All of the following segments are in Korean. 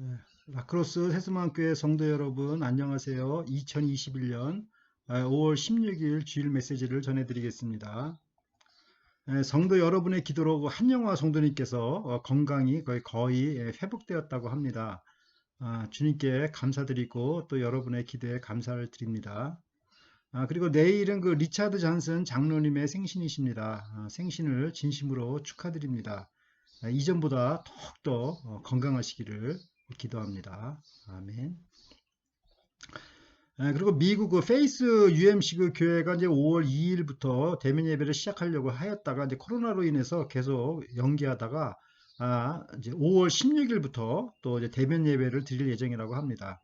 네, 라크로스 세스만교회 성도 여러분, 안녕하세요. 2021년 5월 16일 주일 메시지를 전해드리겠습니다. 성도 여러분의 기도로 한영화 성도님께서 건강이 거의 회복되었다고 합니다. 주님께 감사드리고 또 여러분의 기도에 감사를 드립니다. 그리고 내일은 리차드 잔슨 장로님의 생신이십니다. 생신을 진심으로 축하드립니다. 이전보다 더욱더 건강하시기를 기도합니다. 아멘. 그리고 미국 페이스 UMC 교회가 이제 5월 2일부터 대면 예배를 시작하려고 하였다가 이제 코로나로 인해서 계속 연기하다가 이제 5월 16일부터 또 이제 대면 예배를 드릴 예정이라고 합니다.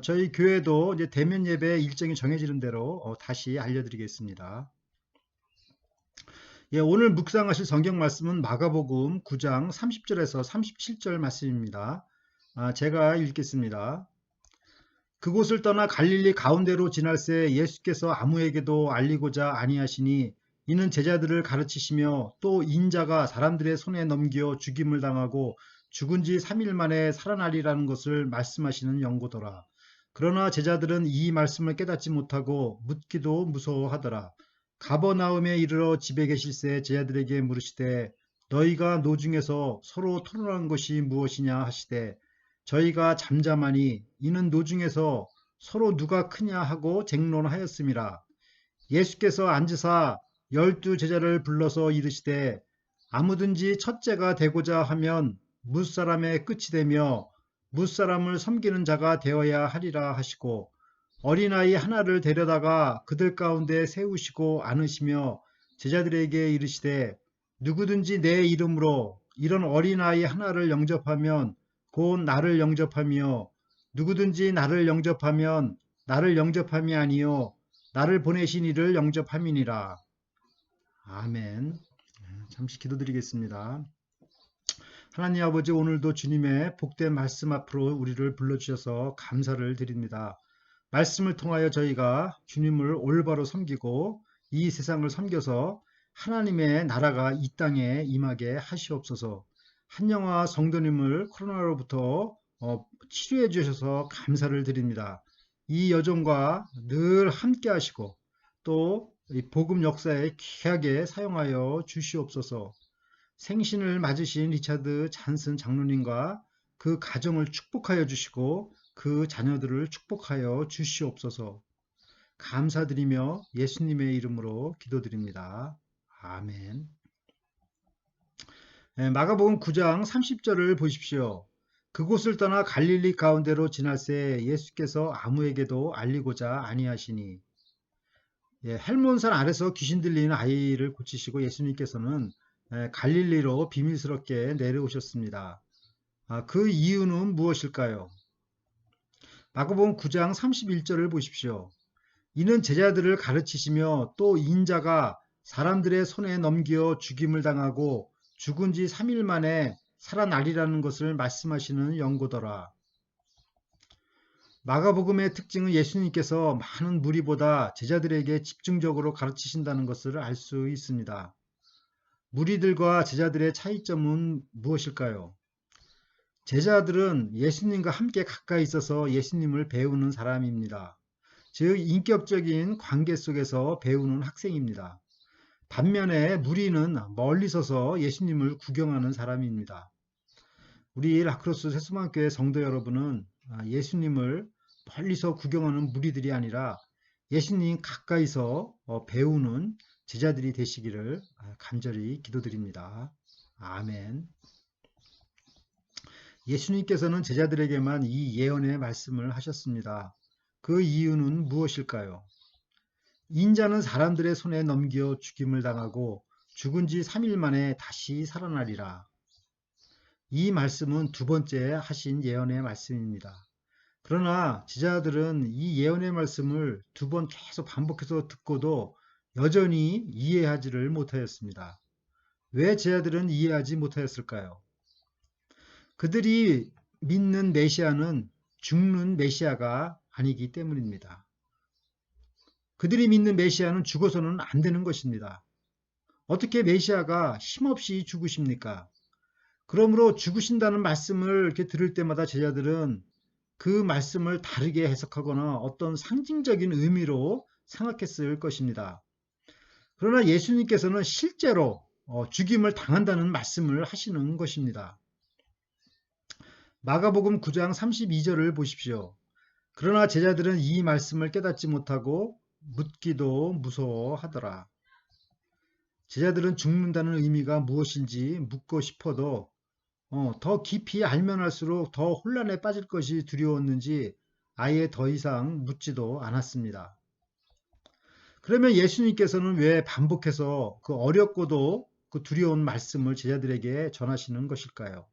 저희 교회도 이제 대면 예배 일정이 정해지는 대로 다시 알려드리겠습니다. 예, 오늘 묵상하실 성경 말씀은 마가복음 9장 30절에서 37절 말씀입니다. 제가 읽겠습니다. 그곳을 떠나 갈릴리 가운데로 지날새 예수께서 아무에게도 알리고자 아니하시니 이는 제자들을 가르치시며 또 인자가 사람들의 손에 넘겨 죽임을 당하고 죽은 지 3일 만에 살아나리라는 것을 말씀하시는 연고더라. 그러나 제자들은 이 말씀을 깨닫지 못하고 묻기도 무서워하더라. 가버나움에 이르러 집에 계실새 제자들에게 물으시되 너희가 노중에서 서로 토론한 것이 무엇이냐 하시되 저희가 잠잠하니 이는 노중에서 서로 누가 크냐 하고 쟁론하였음이라. 예수께서 앉으사 12제자를 불러서 이르시되 아무든지 첫째가 되고자 하면 뭇사람의 끝이 되며 뭇사람을 섬기는 자가 되어야 하리라 하시고 어린아이 하나를 데려다가 그들 가운데 세우시고 안으시며 제자들에게 이르시되 누구든지 내 이름으로 이런 어린아이 하나를 영접하면 곧 나를 영접하며 누구든지 나를 영접하면 나를 영접함이 아니요 나를 보내신 이를 영접함이니라. 아멘. 잠시 기도드리겠습니다. 하나님 아버지, 오늘도 주님의 복된 말씀 앞으로 우리를 불러주셔서 감사를 드립니다. 말씀을 통하여 저희가 주님을 올바로 섬기고 이 세상을 섬겨서 하나님의 나라가 이 땅에 임하게 하시옵소서. 한영화 성도님을 코로나로부터 치료해 주셔서 감사를 드립니다. 이 여정과 늘 함께 하시고 또 복음 역사에 귀하게 사용하여 주시옵소서. 생신을 맞으신 리차드 잔슨 장로님과 그 가정을 축복하여 주시고 그 자녀들을 축복하여 주시옵소서. 감사드리며 예수님의 이름으로 기도드립니다. 아멘. 마가복음 9장 30절을 보십시오. 그곳을 떠나 갈릴리 가운데로 지날새 예수께서 아무에게도 알리고자 아니하시니. 헬몬산 아래서 귀신 들리는 아이를 고치시고 예수님께서는 갈릴리로 비밀스럽게 내려오셨습니다. 그 이유는 무엇일까요? 마가복음 9장 31절을 보십시오. 이는 제자들을 가르치시며 또 인자가 사람들의 손에 넘겨 죽임을 당하고 죽은 지 3일 만에 살아나리라는 것을 말씀하시는 연고더라. 마가복음의 특징은 예수님께서 많은 무리보다 제자들에게 집중적으로 가르치신다는 것을 알 수 있습니다. 무리들과 제자들의 차이점은 무엇일까요? 제자들은 예수님과 함께 가까이 있어서 예수님을 배우는 사람입니다. 즉 인격적인 관계 속에서 배우는 학생입니다. 반면에 무리는 멀리 서서 예수님을 구경하는 사람입니다. 우리 라크로스 세수만교회 성도 여러분은 예수님을 멀리서 구경하는 무리들이 아니라 예수님 가까이서 배우는 제자들이 되시기를 간절히 기도드립니다. 아멘. 예수님께서는 제자들에게만 이 예언의 말씀을 하셨습니다. 그 이유는 무엇일까요? 인자는 사람들의 손에 넘겨 죽임을 당하고 죽은 지 3일 만에 다시 살아나리라. 이 말씀은 두 번째 하신 예언의 말씀입니다. 그러나 제자들은 이 예언의 말씀을 두 번 계속 반복해서 듣고도 여전히 이해하지를 못하였습니다. 왜 제자들은 이해하지 못하였을까요? 그들이 믿는 메시아는 죽는 메시아가 아니기 때문입니다. 그들이 믿는 메시아는 죽어서는 안 되는 것입니다. 어떻게 메시아가 힘없이 죽으십니까? 그러므로 죽으신다는 말씀을 이렇게 들을 때마다 제자들은 그 말씀을 다르게 해석하거나 어떤 상징적인 의미로 생각했을 것입니다. 그러나 예수님께서는 실제로 죽임을 당한다는 말씀을 하시는 것입니다. 마가복음 9장 32절을 보십시오. 그러나 제자들은 이 말씀을 깨닫지 못하고 묻기도 무서워하더라. 제자들은 죽는다는 의미가 무엇인지 묻고 싶어도 더 깊이 알면 할수록 더 혼란에 빠질 것이 두려웠는지 아예 더 이상 묻지도 않았습니다. 그러면 예수님께서는 왜 반복해서 그 어렵고도 그 두려운 말씀을 제자들에게 전하시는 것일까요?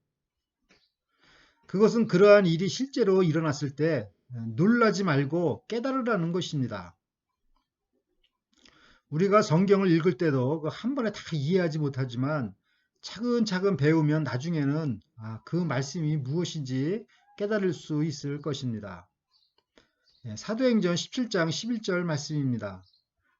그것은 그러한 일이 실제로 일어났을 때 놀라지 말고 깨달으라는 것입니다. 우리가 성경을 읽을 때도 한 번에 다 이해하지 못하지만 차근차근 배우면 나중에는 그 말씀이 무엇인지 깨달을 수 있을 것입니다. 사도행전 17장 11절 말씀입니다.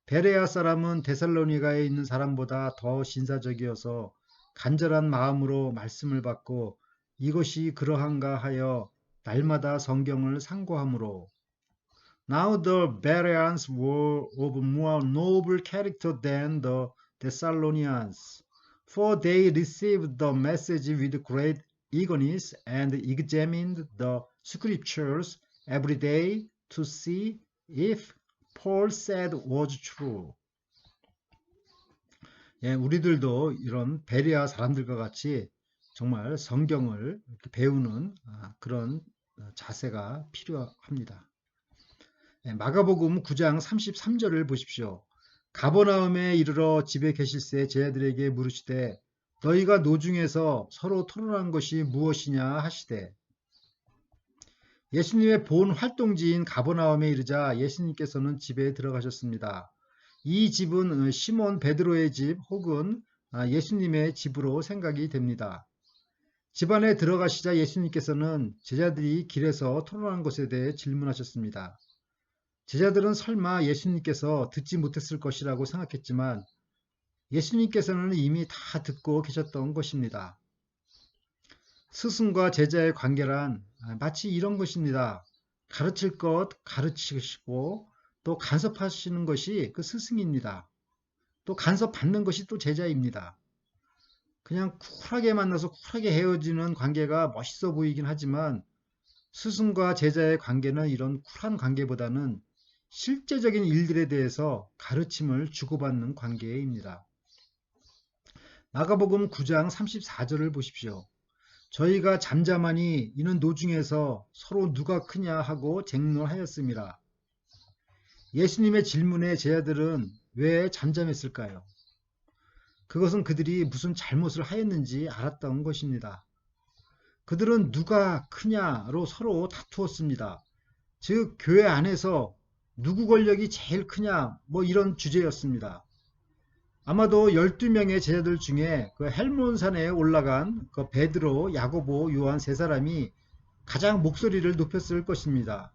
베레아 사람은 데살로니가에 있는 사람보다 더 신사적이어서 간절한 마음으로 말씀을 받고 이것이 그러한가 하여 날마다 성경을 상고하므로 Now the Bereans were of more noble character than the Thessalonians, for they received the message with great eagerness and examined the scriptures every day to see if Paul said was true. 우리들도 이런 베레아 사람들과 같이 정말 성경을 배우는 그런 자세가 필요합니다. 마가복음 9장 33절을 보십시오. 가버나움에 이르러 집에 계실새 제자들에게 물으시되 너희가 노중에서 서로 토론한 것이 무엇이냐 하시되 예수님의 본 활동지인 가버나움에 이르자 예수님께서는 집에 들어가셨습니다. 이 집은 시몬 베드로의 집 혹은 예수님의 집으로 생각이 됩니다. 집 안에 들어가시자 예수님께서는 제자들이 길에서 토론한 것에 대해 질문하셨습니다. 제자들은 설마 예수님께서 듣지 못했을 것이라고 생각했지만 예수님께서는 이미 다 듣고 계셨던 것입니다. 스승과 제자의 관계란 마치 이런 것입니다. 가르칠 것 가르치시고 또 간섭하시는 것이 그 스승입니다. 또 간섭받는 것이 또 제자입니다. 그냥 쿨하게 만나서 쿨하게 헤어지는 관계가 멋있어 보이긴 하지만 스승과 제자의 관계는 이런 쿨한 관계보다는 실제적인 일들에 대해서 가르침을 주고받는 관계입니다. 마가복음 9장 34절을 보십시오. 저희가 잠잠하니 이는 노중에서 서로 누가 크냐 하고 쟁론하였습니다. 예수님의 질문에 제자들은 왜 잠잠했을까요? 그것은 그들이 무슨 잘못을 하였는지 알았던 것입니다. 그들은 누가 크냐로 서로 다투었습니다. 즉 교회 안에서 누구 권력이 제일 크냐 뭐 이런 주제였습니다. 아마도 12명의 제자들 중에 그 헬몬산에 올라간 그 베드로, 야고보, 요한 세 사람이 가장 목소리를 높였을 것입니다.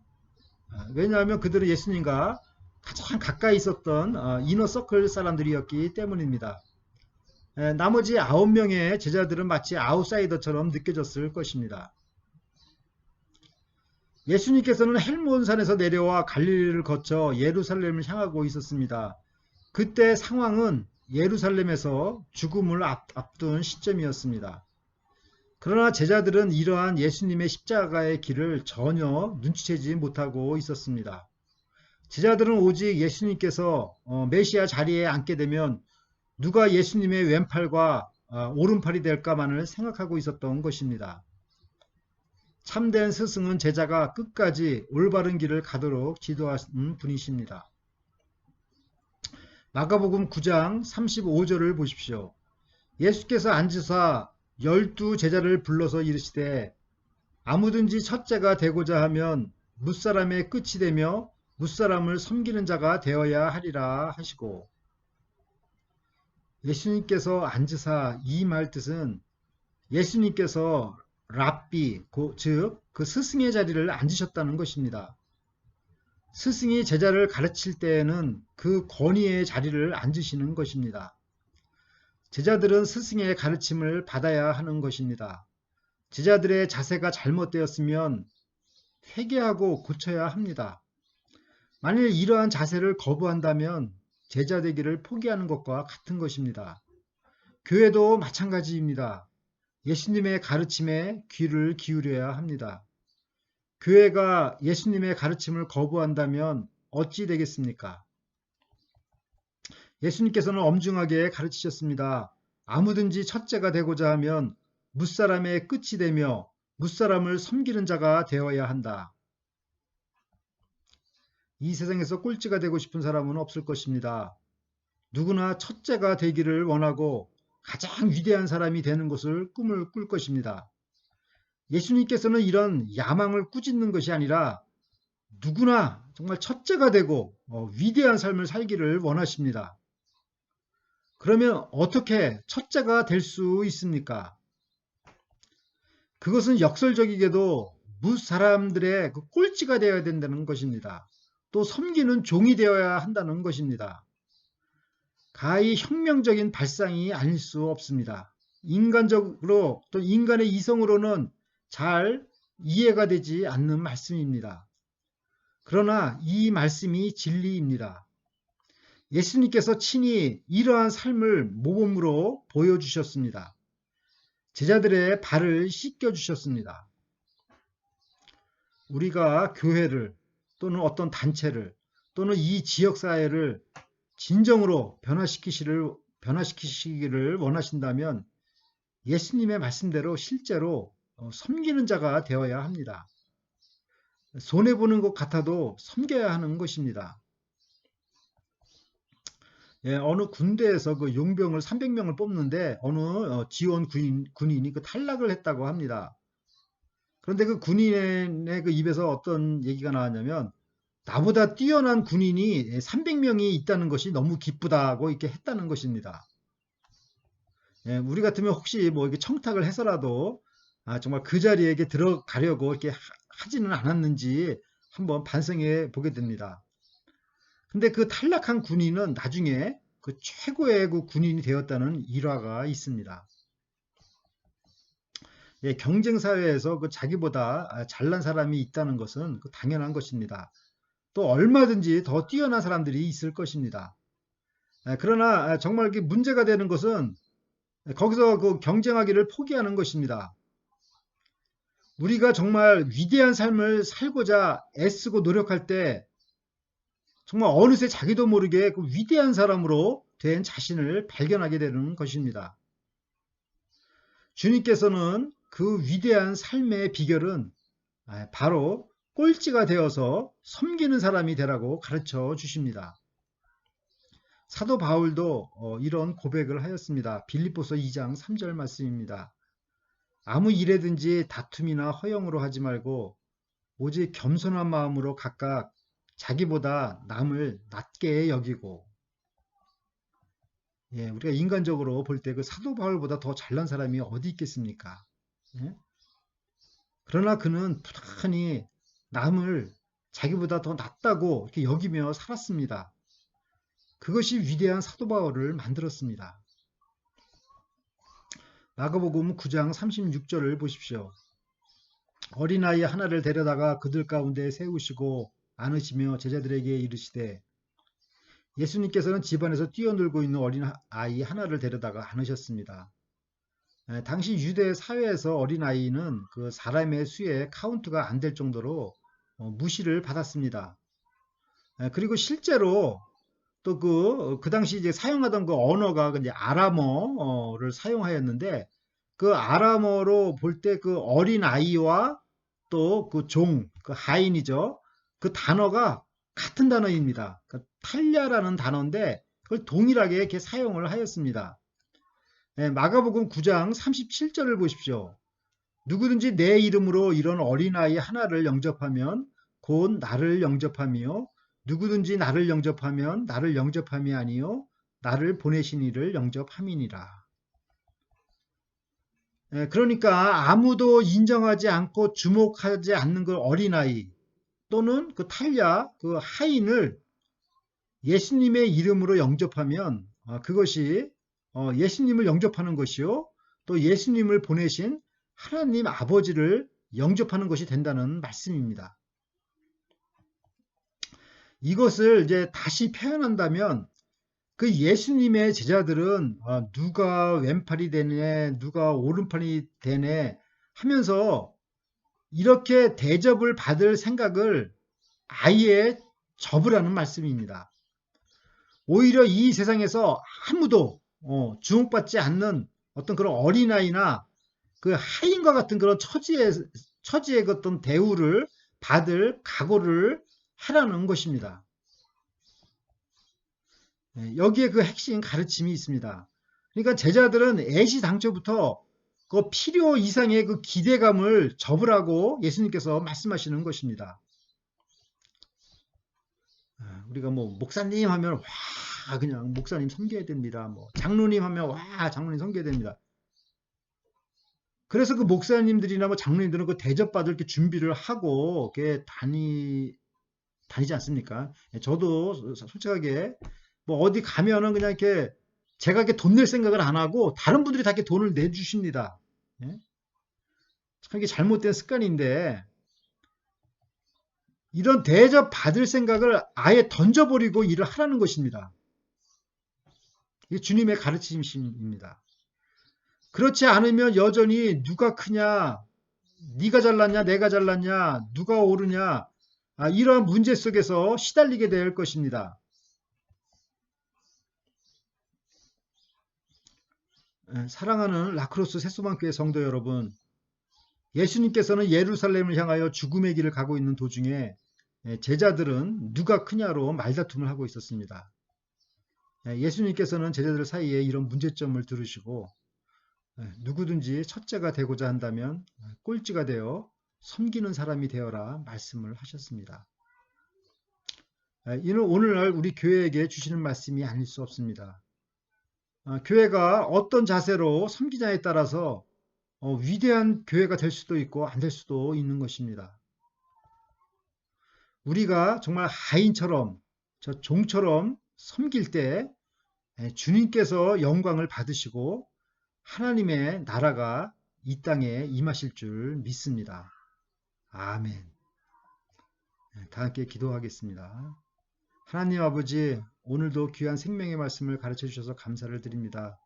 왜냐하면 그들은 예수님과 가장 가까이 있었던 이너서클 사람들이었기 때문입니다. 나머지 9명의 제자들은 마치 아웃사이더처럼 느껴졌을 것입니다. 예수님께서는 헬몬산에서 내려와 갈릴리를 거쳐 예루살렘을 향하고 있었습니다. 그때 상황은 예루살렘에서 죽음을 앞둔 시점이었습니다. 그러나 제자들은 이러한 예수님의 십자가의 길을 전혀 눈치채지 못하고 있었습니다. 제자들은 오직 예수님께서 메시아 자리에 앉게 되면 누가 예수님의 왼팔과 오른팔이 될까만을 생각하고 있었던 것입니다. 참된 스승은 제자가 끝까지 올바른 길을 가도록 지도하는 분이십니다. 마가복음 9장 35절을 보십시오. 예수께서 앉으사 12 제자를 불러서 이르시되 아무든지 첫째가 되고자 하면 뭇사람의 끝이 되며 뭇사람을 섬기는 자가 되어야 하리라 하시고 예수님께서 앉으사 이 말 뜻은 예수님께서 랍비 즉 그 스승의 자리를 앉으셨다는 것입니다. 스승이 제자를 가르칠 때에는 그 권위의 자리를 앉으시는 것입니다. 제자들은 스승의 가르침을 받아야 하는 것입니다. 제자들의 자세가 잘못되었으면 회개하고 고쳐야 합니다. 만일 이러한 자세를 거부한다면 제자 되기를 포기하는 것과 같은 것입니다. 교회도 마찬가지입니다. 예수님의 가르침에 귀를 기울여야 합니다. 교회가 예수님의 가르침을 거부한다면 어찌 되겠습니까? 예수님께서는 엄중하게 가르치셨습니다. 아무든지 첫째가 되고자 하면 뭇사람의 끝이 되며 뭇사람을 섬기는 자가 되어야 한다. 이 세상에서 꼴찌가 되고 싶은 사람은 없을 것입니다. 누구나 첫째가 되기를 원하고 가장 위대한 사람이 되는 것을 꿈을 꿀 것입니다. 예수님께서는 이런 야망을 꾸짖는 것이 아니라 누구나 정말 첫째가 되고 위대한 삶을 살기를 원하십니다. 그러면 어떻게 첫째가 될 수 있습니까? 그것은 역설적이게도 무사람들의 그 꼴찌가 되어야 된다는 것입니다. 또 섬기는 종이 되어야 한다는 것입니다. 가히 혁명적인 발상이 아닐 수 없습니다. 인간적으로 또 인간의 이성으로는 잘 이해가 되지 않는 말씀입니다. 그러나 이 말씀이 진리입니다. 예수님께서 친히 이러한 삶을 모범으로 보여주셨습니다. 제자들의 발을 씻겨주셨습니다. 우리가 교회를 또는 어떤 단체를 또는 이 지역사회를 진정으로 변화시키기를 원하신다면 예수님의 말씀대로 실제로 섬기는 자가 되어야 합니다. 손해보는 것 같아도 섬겨야 하는 것입니다. 예, 어느 군대에서 그 용병을 300명을 뽑는데 어느 지원 군인이 그 탈락을 했다고 합니다. 그런데 그 군인의 그 입에서 어떤 얘기가 나왔냐면 나보다 뛰어난 군인이 300명이 있다는 것이 너무 기쁘다고 이렇게 했다는 것입니다. 예, 우리 같으면 혹시 뭐 이렇게 청탁을 해서라도 정말 그 자리에 들어가려고 이렇게 하지는 않았는지 한번 반성해 보게 됩니다. 근데 그 탈락한 군인은 나중에 그 최고의 그 군인이 되었다는 일화가 있습니다. 예, 경쟁 사회에서 그 자기보다 잘난 사람이 있다는 것은 그 당연한 것입니다. 또 얼마든지 더 뛰어난 사람들이 있을 것입니다. 그러나 정말 문제가 되는 것은 거기서 그 경쟁하기를 포기하는 것입니다. 우리가 정말 위대한 삶을 살고자 애쓰고 노력할 때 정말 어느새 자기도 모르게 그 위대한 사람으로 된 자신을 발견하게 되는 것입니다. 주님께서는 그 위대한 삶의 비결은 바로 꼴찌가 되어서 섬기는 사람이 되라고 가르쳐 주십니다. 사도 바울도 이런 고백을 하였습니다. 빌립보서 2장 3절 말씀입니다. 아무 일에든지 다툼이나 허영으로 하지 말고 오직 겸손한 마음으로 각각 자기보다 남을 낮게 여기고. 예, 우리가 인간적으로 볼 때 그 사도 바울보다 더 잘난 사람이 어디 있겠습니까? 예? 그러나 그는 부단히 남을 자기보다 더 낫다고 이렇게 여기며 살았습니다. 그것이 위대한 사도 바울을 만들었습니다. 마가복음 9장 36절을 보십시오. 어린아이 하나를 데려다가 그들 가운데 세우시고 안으시며 제자들에게 이르시되, 예수님께서는 집안에서 뛰어놀고 있는 어린아이 하나를 데려다가 안으셨습니다. 당시 유대 사회에서 어린아이는 그 사람의 수에 카운트가 안 될 정도로 무시를 받았습니다. 그리고 실제로 또 그 당시 이제 사용하던 그 언어가 이제 아람어를 사용하였는데, 그 아람어로 볼 때 그 어린 아이와 또 그 그 하인이죠. 그 단어가 같은 단어입니다. 그 탈랴라는 단어인데 그걸 동일하게 이렇게 사용을 하였습니다. 마가복음 9장 37절을 보십시오. 누구든지 내 이름으로 이런 어린아이 하나를 영접하면 곧 나를 영접하며 누구든지 나를 영접하면 나를 영접함이 아니요 나를 보내신 이를 영접함이니라. 그러니까 아무도 인정하지 않고 주목하지 않는 그 어린아이 또는 그 탈야, 그 하인을 예수님의 이름으로 영접하면 그것이 예수님을 영접하는 것이요. 또 예수님을 보내신 하나님 아버지를 영접하는 것이 된다는 말씀입니다. 이것을 이제 다시 표현한다면 그 예수님의 제자들은 누가 왼팔이 되네, 누가 오른팔이 되네 하면서 이렇게 대접을 받을 생각을 아예 접으라는 말씀입니다. 오히려 이 세상에서 아무도 주목받지 않는 어떤 그런 어린아이나 그 하인과 같은 그런 처지의 어떤 대우를 받을 각오를 하라는 것입니다. 여기에 그 핵심 가르침이 있습니다. 그러니까 제자들은 애시당초부터 그 필요 이상의 그 기대감을 접으라고 예수님께서 말씀하시는 것입니다. 우리가 뭐 목사님 하면 와 그냥 목사님 섬겨야 됩니다. 뭐 장로님 하면 와 장로님 섬겨야 됩니다. 그래서 그 목사님들이나 뭐 장로님들은 그 대접받을 이렇게 준비를 하고 이렇게 다니지 않습니까? 저도 솔직하게 뭐 어디 가면은 그냥 이렇게 제가 이렇게 돈 낼 생각을 안 하고 다른 분들이 다 이렇게 돈을 내주십니다. 예? 참 이게 잘못된 습관인데 이런 대접 받을 생각을 아예 던져버리고 일을 하라는 것입니다. 이게 주님의 가르침입니다. 그렇지 않으면 여전히 누가 크냐, 네가 잘났냐, 내가 잘났냐, 누가 오르냐, 이러한 문제 속에서 시달리게 될 것입니다. 사랑하는 라크로스 새소망교회 성도 여러분, 예수님께서는 예루살렘을 향하여 죽음의 길을 가고 있는 도중에 제자들은 누가 크냐로 말다툼을 하고 있었습니다. 예수님께서는 제자들 사이에 이런 문제점을 들으시고 누구든지 첫째가 되고자 한다면 꼴찌가 되어 섬기는 사람이 되어라 말씀을 하셨습니다. 이는 오늘날 우리 교회에게 주시는 말씀이 아닐 수 없습니다. 교회가 어떤 자세로 섬기냐에 따라서 위대한 교회가 될 수도 있고 안 될 수도 있는 것입니다. 우리가 정말 하인처럼 저 종처럼 섬길 때 주님께서 영광을 받으시고 하나님의 나라가 이 땅에 임하실 줄 믿습니다. 아멘. 다 함께 기도하겠습니다. 하나님 아버지, 오늘도 귀한 생명의 말씀을 가르쳐 주셔서 감사를 드립니다.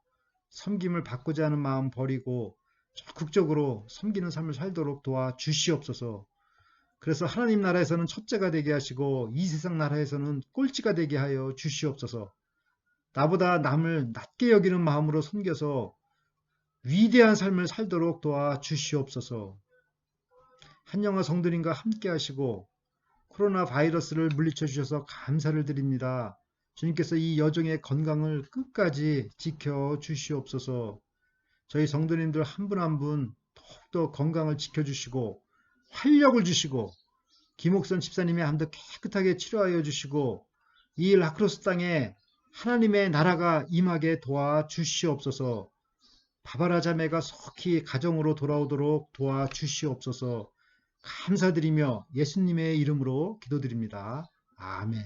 섬김을 받고자 하는 마음 버리고 적극적으로 섬기는 삶을 살도록 도와 주시옵소서. 그래서 하나님 나라에서는 첫째가 되게 하시고 이 세상 나라에서는 꼴찌가 되게 하여 주시옵소서. 나보다 남을 낮게 여기는 마음으로 섬겨서 위대한 삶을 살도록 도와 주시옵소서. 한영아 성도님과 함께 하시고 코로나 바이러스를 물리쳐 주셔서 감사를 드립니다. 주님께서 이 여종의 건강을 끝까지 지켜 주시옵소서. 저희 성도님들 한 분 한 분 더욱더 건강을 지켜주시고 활력을 주시고 김옥선 집사님의 암도 깨끗하게 치료하여 주시고 이 라크로스 땅에 하나님의 나라가 임하게 도와 주시옵소서. 바바라 자매가 속히 가정으로 돌아오도록 도와 주시옵소서. 감사드리며 예수님의 이름으로 기도드립니다. 아멘.